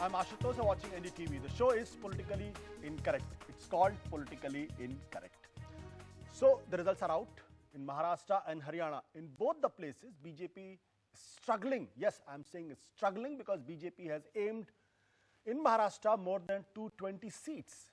I'm Ashutosh, you're watching NDTV. The show is politically incorrect. It's called politically incorrect. So the results are out in Maharashtra and Haryana. In both the places, BJP is struggling. Yes, I'm saying it's struggling because BJP has aimed in Maharashtra more than 220 seats.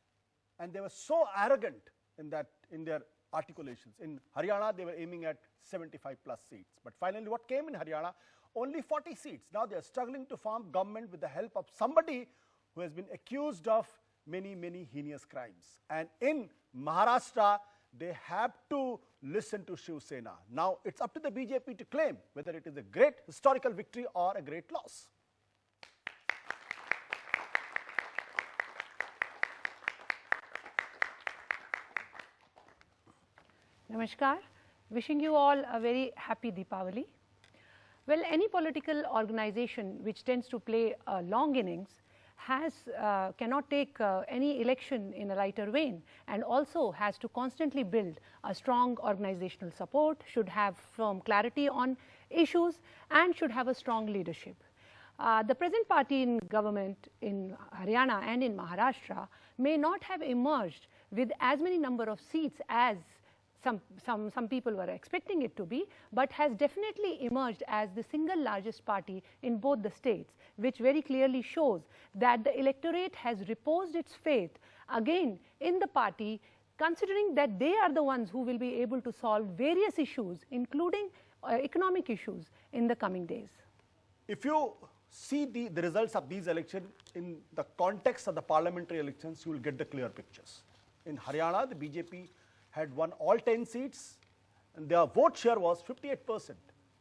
And they were so arrogant in their articulations. In Haryana, they were aiming at 75 plus seats. But finally, what came in Haryana? Only 40 seats. Now they are struggling to form government with the help of somebody who has been accused of many, many heinous crimes. And in Maharashtra, they have to listen to Shiv Sena. Now it's up to the BJP to claim whether it is a great historical victory or a great loss. Namaskar. Wishing you all a very happy Deepavali. Well, any political organization which tends to play a long innings cannot take any election in a lighter vein, and also has to constantly build a strong organizational support, should have firm clarity on issues, and should have a strong leadership. The present party in government in Haryana and in Maharashtra may not have emerged with as many number of seats as some people were expecting it to be, but has definitely emerged as the single largest party in both the states, which very clearly shows that the electorate has reposed its faith again in the party, considering that they are the ones who will be able to solve various issues, including economic issues, in the coming days. If you see the results of these elections in the context of the parliamentary elections, you will get the clear pictures. In Haryana, the BJP had won all 10 seats and their vote share was 58%.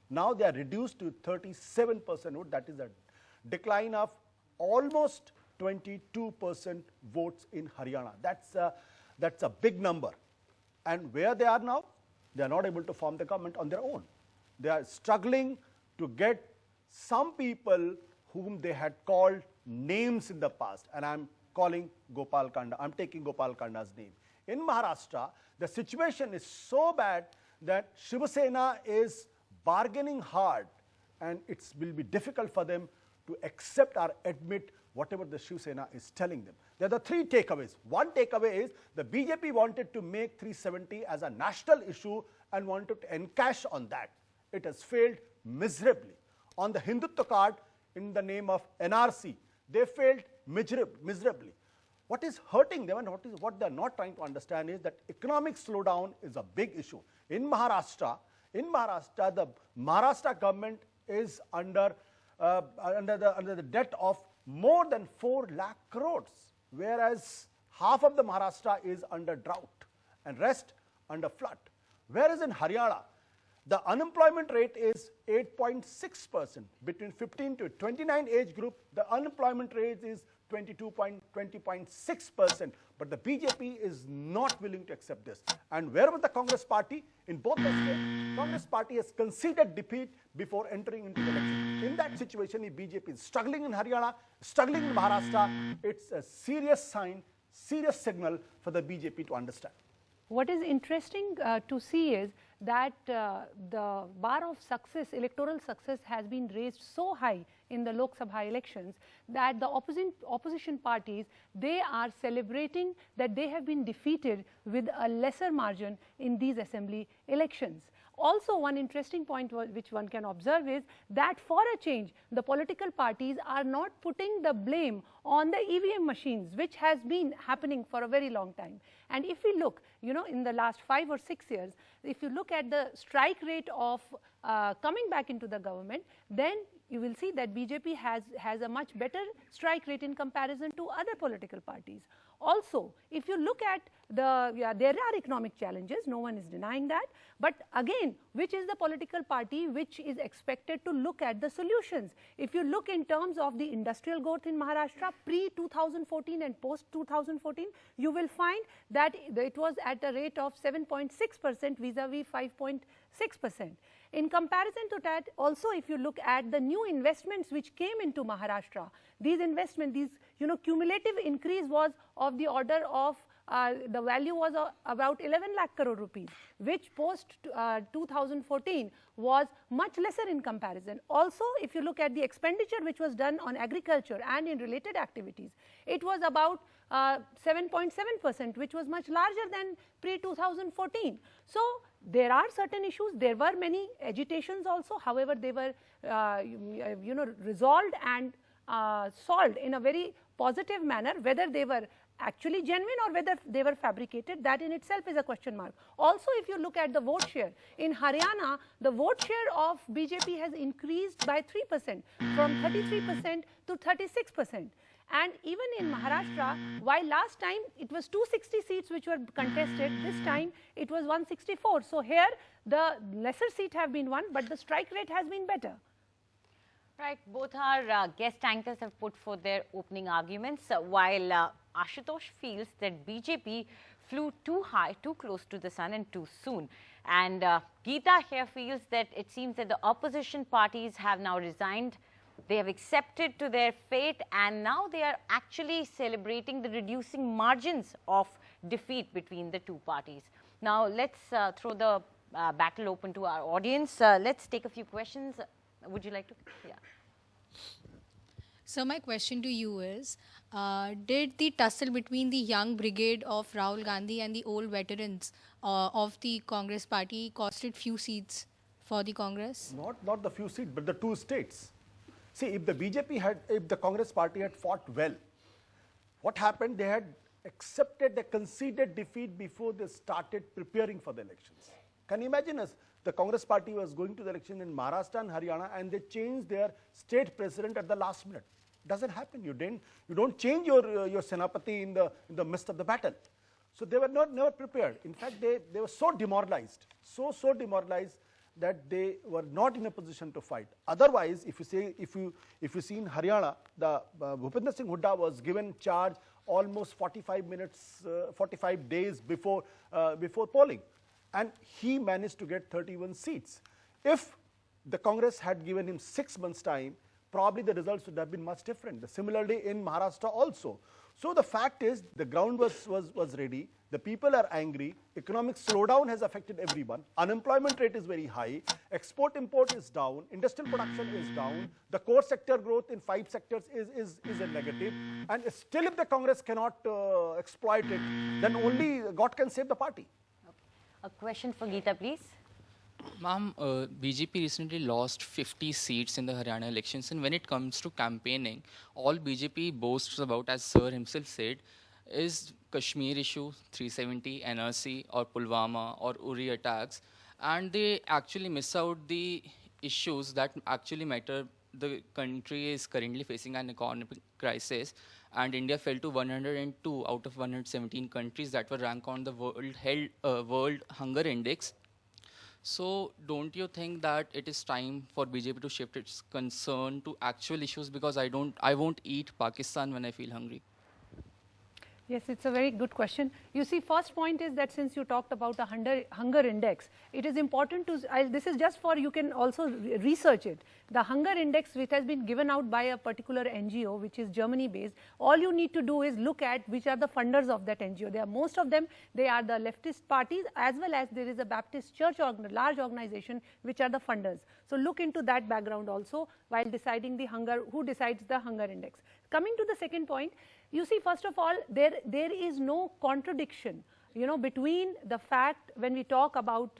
Now they are reduced to 37% vote. That is a decline of almost 22% votes in Haryana. That's a big number. And where they are now, they are not able to form the government on their own. They are struggling to get some people whom they had called names in the past. And I'm calling Gopal Kanda. I'm taking Gopal Kanda's name. In Maharashtra, the situation is so bad that Shiv Sena is bargaining hard, and it will be difficult for them to accept or admit whatever the Shiv Sena is telling them. There are the three takeaways. One takeaway is the BJP wanted to make 370 as a national issue and wanted to encash on that. It has failed miserably. On the Hindutva card, in the name of NRC, they failed miserably. What is hurting them and what they are not trying to understand is that economic slowdown is a big issue. In Maharashtra, the Maharashtra government is under the debt of more than 4 lakh crores, whereas half of the Maharashtra is under drought and rest under flood. Whereas in Haryana, the unemployment rate is 8.6%. Between 15 to 29 age group, the unemployment rate is 20.6%, but the BJP is not willing to accept this. And where was the Congress party? In both the states, Congress party has conceded defeat before entering into the election. In that situation, if BJP is struggling in Haryana, struggling in Maharashtra, it's a serious sign, serious signal for the BJP to understand. What is interesting to see is that the bar of success, electoral success, has been raised so high in the Lok Sabha elections that the opposition parties, they are celebrating that they have been defeated with a lesser margin in these assembly elections. Also, one interesting point which one can observe is that for a change, the political parties are not putting the blame on the EVM machines, which has been happening for a very long time. And if we look, in the last 5 or 6 years, if you look at the strike rate of coming back into the government, then you will see that BJP has a much better strike rate in comparison to other political parties. Also, if you look at there are economic challenges, no one is denying that, but again, which is the political party which is expected to look at the solutions? If you look in terms of the industrial growth in Maharashtra pre-2014 and post-2014, you will find that it was at a rate of 7.6% vis-a-vis 5.6%. In comparison to that, also if you look at the new investments which came into Maharashtra, these investments, cumulative increase was of the order of the value was about 11 lakh crore rupees, which post 2014 was much lesser in comparison. Also, if you look at the expenditure which was done on agriculture and in related activities, it was about 7.7%, which was much larger than pre-2014. So, there are certain issues, there were many agitations also, however, they were resolved and solved in a very positive manner. Whether they were actually genuine or whether they were fabricated, that in itself is a question mark. Also, if you look at the vote share, in Haryana, the vote share of BJP has increased by 3%, from 33% to 36%. And even in Maharashtra, while last time it was 260 seats which were contested, this time it was 164. So here the lesser seat have been won, but the strike rate has been better. Right, both our guest anchors have put forth their opening arguments, while Ashutosh feels that BJP flew too high, too close to the sun and too soon. And Geeta here feels that it seems that the opposition parties have now resigned. They have accepted to their fate, and now they are actually celebrating the reducing margins of defeat between the two parties. Now, let's throw the battle open to our audience. Let's take a few questions. Would you like to? Yeah. So my question to you is, did the tussle between the young brigade of Rahul Gandhi and the old veterans of the Congress party costed few seats for the Congress? Not the few seats, but the 2 states. See, if the Congress party had fought well, what happened? They had accepted the conceded defeat before they started preparing for the elections. Can you imagine the Congress party was going to the election in Maharashtra and Haryana, and they changed their state president at the last minute? Doesn't happen. You don't change your Senapati in the midst of the battle. So they were never prepared. In fact, they were so demoralized, so demoralized that they were not in a position to fight. Otherwise, if you see in Haryana, the Bhupinder Singh Hooda was given charge almost 45 days before polling, and he managed to get 31 seats. If the Congress had given him 6 months' time, probably the results would have been much different. Similarly in Maharashtra also. So the fact is, the ground was ready, the people are angry, economic slowdown has affected everyone, unemployment rate is very high, export-import is down, industrial production is down, the core sector growth in 5 sectors is a negative, and still if the Congress cannot exploit it, then only God can save the party. Okay. A question for Geeta, please. Ma'am, BJP recently lost 50 seats in the Haryana elections, and when it comes to campaigning, all BJP boasts about, as Sir himself said, is Kashmir issue, 370, NRC, or Pulwama, or Uri attacks, and they actually miss out the issues that actually matter. The country is currently facing an economic crisis, and India fell to 102 out of 117 countries that were ranked on the World Hunger Index. So don't you think that it is time for BJP to shift its concern to actual issues? Because I won't eat Pakistan when I feel hungry. Yes, it's a very good question. You see, first point is that since you talked about a hunger index, it is important to, this is just for, you can also research it. The hunger index, which has been given out by a particular NGO, which is Germany based, all you need to do is look at which are the funders of that NGO. There are most of them, they are the leftist parties, as well as there is a Baptist church, large organization, which are the funders. So look into that background also while deciding the hunger, who decides the hunger index. Coming to the second point, you see, first of all, there is no contradiction, between the fact when we talk about,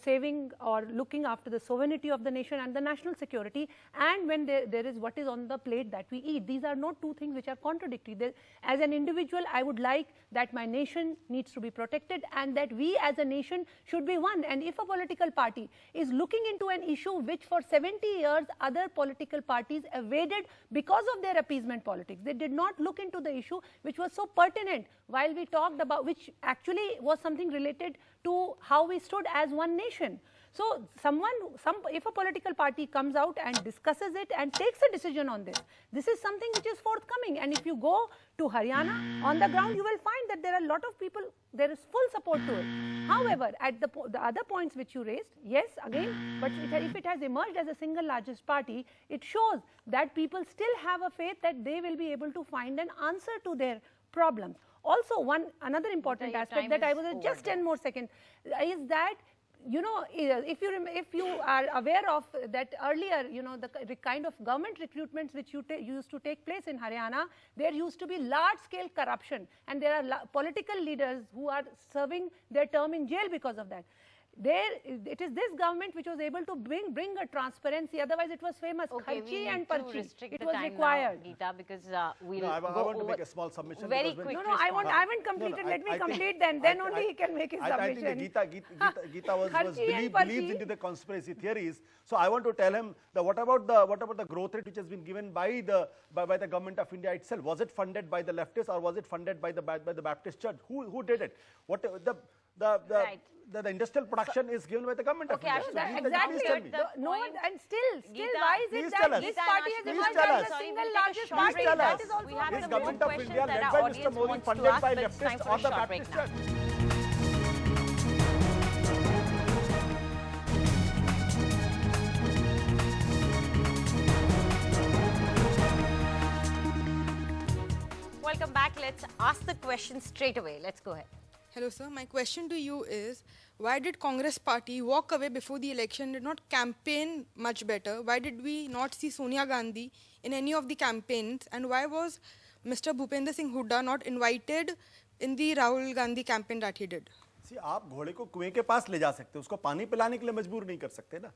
saving or looking after the sovereignty of the nation and the national security, and when there is what is on the plate that we eat. These are not two things which are contradictory. As an individual, I would like that my nation needs to be protected and that we as a nation should be one. And if a political party is looking into an issue which for 70 years other political parties evaded because of their appeasement politics, they did not look into the issue which was so pertinent while we talked about, which actually was something related to how we stood as one nation. So if a political party comes out and discusses it and takes a decision on this is something which is forthcoming. And if you go to Haryana, on the ground you will find that there are a lot of people, there is full support to it. However, at the other points which you raised, yes, again, but if it has emerged as a single largest party, it shows that people still have a faith that they will be able to find an answer to their problems. Also, another important aspect that I was just 10 more seconds is that, you know, if you are aware of that earlier, you know, the kind of government recruitments which used to take place in Haryana, there used to be large scale corruption, and there are political leaders who are serving their term in jail because of that. It is this government which was able to bring a transparency. Otherwise, it was famous kharchi and parchi. It was required. Geeta, because we'll I want to make a small submission. Very because quick. No, I haven't completed. Let me complete then only he can make his submission. I think Geeta was Kharchi and believes parchi. into the conspiracy theories. So I want to tell him that what about the growth rate which has been given by the government of India itself? Was it funded by the leftists or was it funded by the Baptist Church? Who did it? Right. The industrial production is given by the government of India. Exactly. Please tell me. No, and still, Geeta, why is please it tell that us. this Geeta, party and has Ashwini, emerged please tell as us. the single Sorry, largest we'll party? take a Please tell That us. is also We have This some government more of questions India that led our by Mr. audience Modi, wants to funded ask, by but it's time leftists for a or the short break Baptist now. Church. Welcome back. Let's ask the question straight away. Let's go ahead. Hello sir, my question to you is, why did Congress party walk away before the election, did not campaign much better? Why did we not see Sonia Gandhi in any of the campaigns, and why was Mr. Bhupender Singh Hooda not invited in the Rahul Gandhi campaign that he did? See, आप घोड़े को कुएं के पास ले जा सकते, उसको पानी पिलाने के लिए मजबूर नहीं कर सकते ना.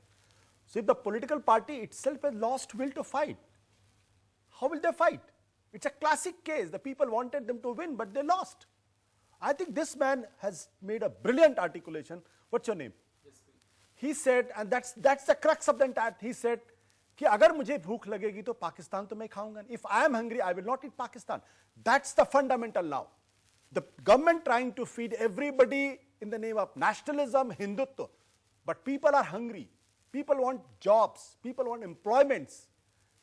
So if the political party itself has lost will to fight, how will they fight? It's a classic case. The people wanted them to win, but they lost. I think this man has made a brilliant articulation. What's your name? He said, and that's the crux of the entire. He said, कि अगर मुझे भूख लगेगी तो पाकिस्तान तो मैं खाऊंगा. If I am hungry, I will not eat Pakistan. That's the fundamental now. The government trying to feed everybody in the name of nationalism, Hindutva. But people are hungry. People want jobs. People want employments.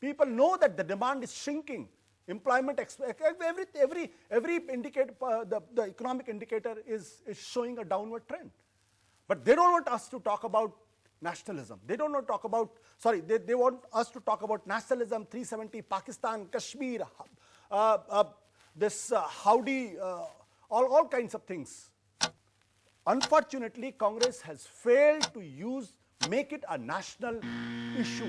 People know that the demand is shrinking. Employment, every indicator, the economic indicator is showing a downward trend. But they don't want us to talk about nationalism. They don't want to talk about, sorry, they want us to talk about nationalism, 370, Pakistan, Kashmir, this Howdy, all kinds of things. Unfortunately, Congress has failed to make it a national issue.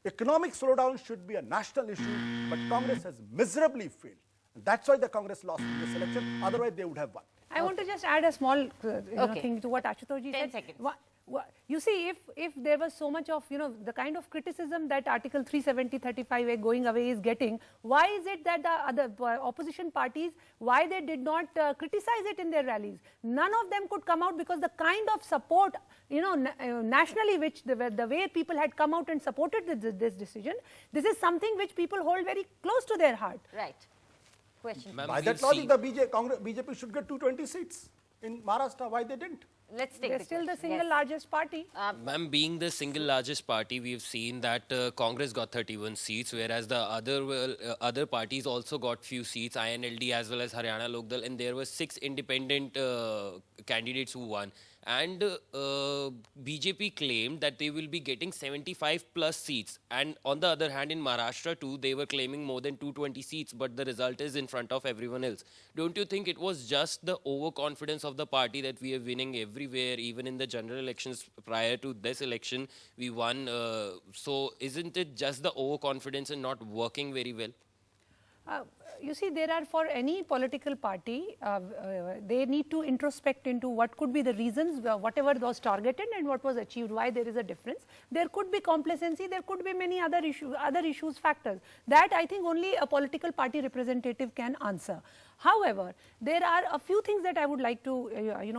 Economic slowdown should be a national issue, but Congress has miserably failed. And that's why the Congress lost in this election. Otherwise, they would have won. I want to just add a small thing to what Ashutosh 10 said. seconds. You see, if there was so much of, the kind of criticism that Article 370-35A going away is getting, why is it that the other opposition parties, why they did not criticize it in their rallies? None of them could come out because the kind of support, nationally, which the way people had come out and supported this decision, this is something which people hold very close to their heart. Right. Question. By that logic, the BJP should get 220 seats in Maharashtra. Why they didn't? Let's take They're the still the question. single largest party. Ma'am, being the single largest party, we've seen that Congress got 31 seats, whereas the other parties also got few seats, INLD as well as Haryana Lokdal, and there were 6 independent candidates who won. And BJP claimed that they will be getting 75 plus seats. And on the other hand, in Maharashtra too, they were claiming more than 220 seats, but the result is in front of everyone else. Don't you think it was just the overconfidence of the party that we are winning everywhere, even in the general elections prior to this election, we won? So isn't it just the overconfidence and not working very well? You see, there are, for any political party, they need to introspect into what could be the reasons, whatever was targeted and what was achieved, why there is a difference. There could be complacency, there could be many other issues, factors. That I think only a political party representative can answer. However, there are a few things that I would like to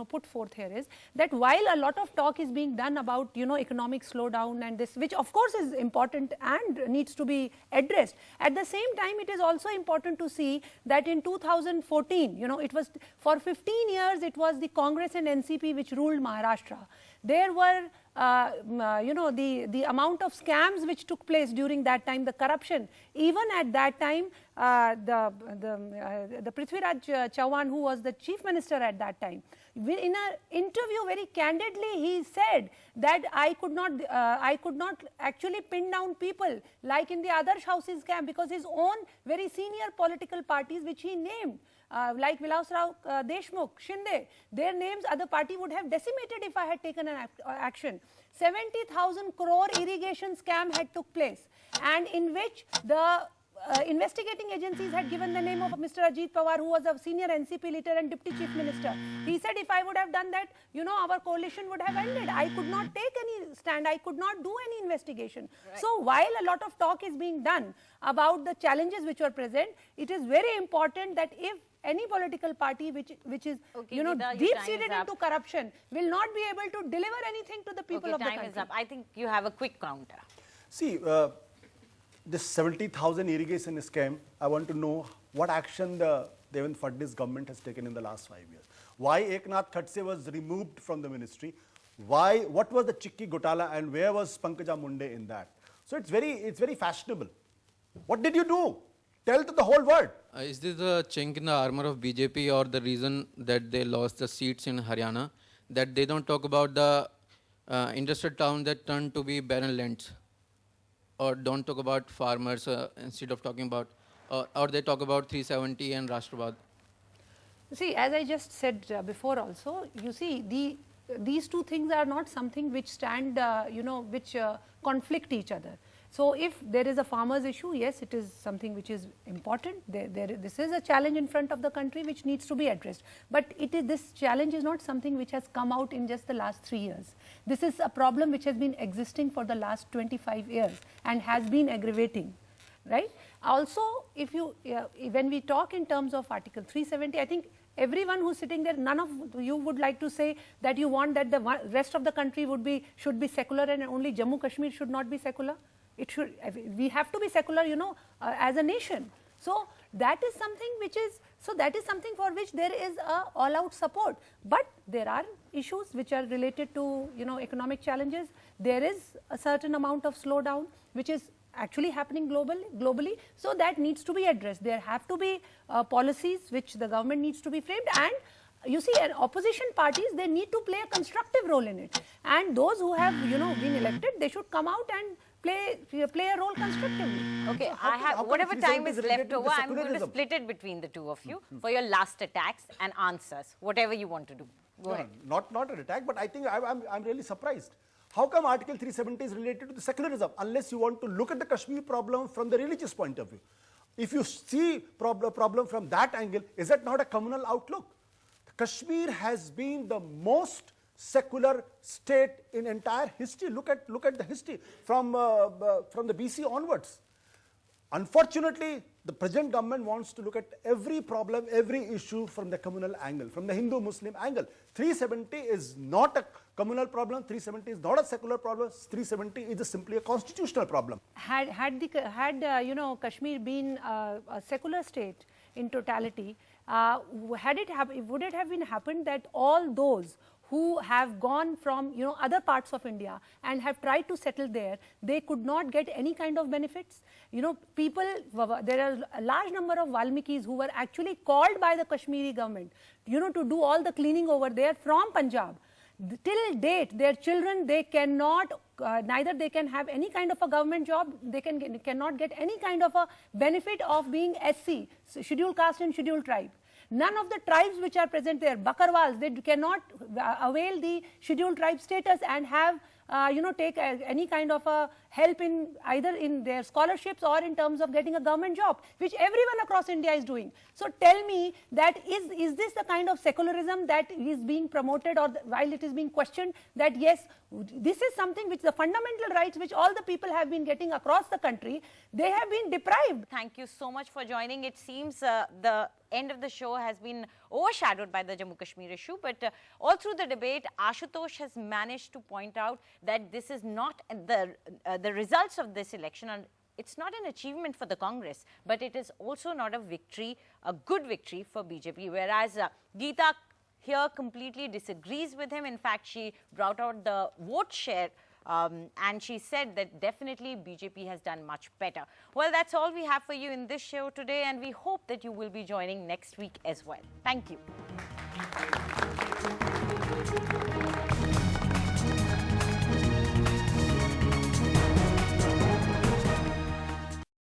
put forth here is that while a lot of talk is being done about economic slowdown and this, which of course is important and needs to be addressed, at the same time it is also important to see that in 2014, it was for 15 years it was the Congress and NCP which ruled Maharashtra. There were the amount of scams which took place during that time, the corruption, even at that time, the Prithviraj Chauhan, who was the chief minister at that time, in an interview very candidly, he said that I could not actually pin down people like in the Adarsh Houses scam, because his own very senior political parties which he named, like Vilasrao Deshmukh, Shinde, their names other party would have decimated if I had taken an action. 70,000 crore irrigation scam had took place, and in which the investigating agencies had given the name of Mr. Ajit Pawar, who was a senior NCP leader and deputy chief minister. He said if I would have done that, our coalition would have ended. I could not take any stand. I could not do any investigation. Right. So while a lot of talk is being done about the challenges which were present, it is very important that if any political party which is deep-seated into corruption will not be able to deliver anything to the people of the country. Time is up. I think you have a quick counter. See, this 70,000 irrigation scam, I want to know what action the Devendra Fadnis government has taken in the last 5 years. Why Eknath Khadse was removed from the ministry? What was the Chikki Gotala, and where was Pankaja Munde in that? So it's very fashionable. What did you do? Tell to the whole world. Is this a chink in the armor of BJP, or the reason that they lost the seats in Haryana, that they don't talk about the industrial town that turned to be barren lands? Or don't talk about farmers instead of talking about, or they talk about 370 and Rashtrabad? See, as I just said before also, you see, these two things are not something which stand, which conflict each other. So if there is a farmers issue, yes, it is something which is important. This is a challenge in front of the country which needs to be addressed. But this challenge is not something which has come out in just the last 3 years. This is a problem which has been existing for the last 25 years and has been aggravating, right? Also, when we talk in terms of Article 370, I think everyone who's sitting there, none of you would like to say that you want that the rest of the country should be secular and only Jammu Kashmir should not be secular. We have to be secular, as a nation. So that is something for which there is a all-out support. But there are issues which are related to, economic challenges. There is a certain amount of slowdown which is actually happening globally. So that needs to be addressed. There have to be policies which the government needs to be framed, and you see, opposition parties, they need to play a constructive role in it. And those who have, been elected, they should come out and play a role constructively. Okay, whatever time is left over, I'm going to split it between the two of you for your last attacks and answers, whatever you want to do. Go ahead. Not an attack, but I think I'm really surprised. How come Article 370 is related to the secularism, unless you want to look at the Kashmir problem from the religious point of view? If you see problem from that angle, is that not a communal outlook? Kashmir has been the most secular state in entire history. Look at the history from the BC onwards. Unfortunately, the present government wants to look at every problem, every issue from the communal angle, from the Hindu-Muslim angle. 370 is not a communal problem. 370 is not a secular problem. 370 is simply a constitutional problem. Had Kashmir been a secular state in totality, would it have been happened that all those who have gone from other parts of India and have tried to settle there, they could not get any kind of benefits? There are a large number of Valmikis who were actually called by the Kashmiri government, to do all the cleaning over there from Punjab. Till date, their children, they cannot, neither they can have any kind of a government job, they cannot get any kind of a benefit of being SC, scheduled caste and scheduled tribe. None of the tribes which are present there, Bakarwals, they cannot avail the scheduled tribe status and have, take any kind of a help in either in their scholarships or in terms of getting a government job, which everyone across India is doing. So tell me that is this the kind of secularism that is being promoted, or while it is being questioned, that yes, this is something which the fundamental rights which all the people have been getting across the country, they have been deprived. Thank you so much for joining. It seems the end of the show has been overshadowed by the Jammu Kashmir issue, but all through the debate, Ashutosh has managed to point out that this is not the results of this election, and it's not an achievement for the Congress, but it is also not a victory, a good victory for BJP, whereas Geeta here completely disagrees with him. In fact, she brought out the vote share and she said that definitely BJP has done much better. Well, that's all we have for you in this show today, and we hope that you will be joining next week as well. Thank you.